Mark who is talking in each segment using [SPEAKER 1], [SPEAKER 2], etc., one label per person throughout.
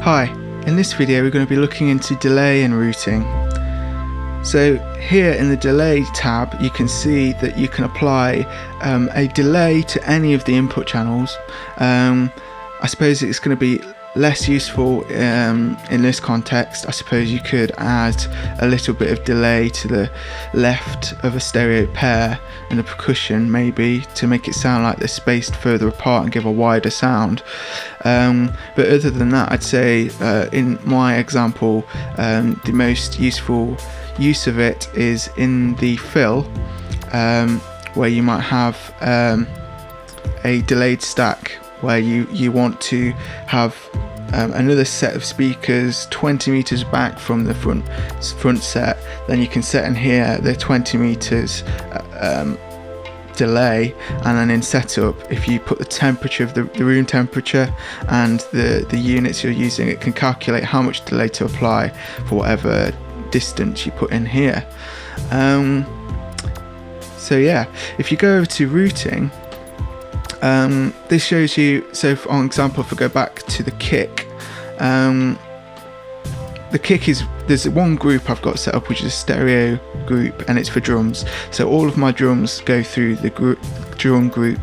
[SPEAKER 1] Hi, in this video we're going to be looking into delay and routing. So here in the delay tab you can see that you can apply a delay to any of the input channels. I suppose it's going to be less useful in this context. I suppose you could add a little bit of delay to the left of a stereo pair and the percussion maybe to make it sound like they're spaced further apart and give a wider sound. But other than that, I'd say in my example the most useful use of it is in the fill, where you might have a delayed stack where you want to have another set of speakers 20 meters back from the front set. Then you can set in here the 20 meters delay, and then in setup, if you put the temperature of the room temperature and the units you're using, it can calculate how much delay to apply for whatever distance you put in here. So yeah, if you go over to routing, this shows you, so for example, if I go back to the kick, the kick is, there's one group I've got set up which is a stereo group and it's for drums, so all of my drums go through the drum group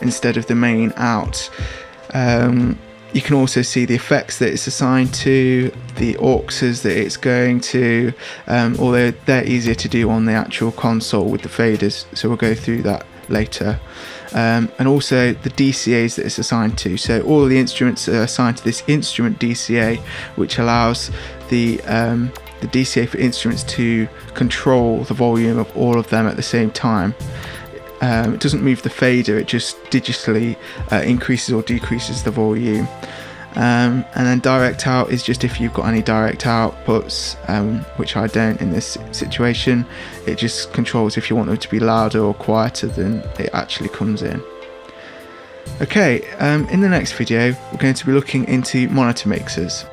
[SPEAKER 1] instead of the main out. You can also see the effects that it's assigned to, the auxes that it's going to, although they're easier to do on the actual console with the faders, so we'll go through that later. And also the DCAs that it's assigned to, so all of the instruments are assigned to this instrument DCA, which allows the DCA for instruments to control the volume of all of them at the same time. It doesn't move the fader, it just digitally increases or decreases the volume. And then direct out is just if you've got any direct outputs, which I don't in this situation. It just controls if you want them to be louder or quieter than it actually comes in. Okay, in the next video we're going to be looking into monitor mixers.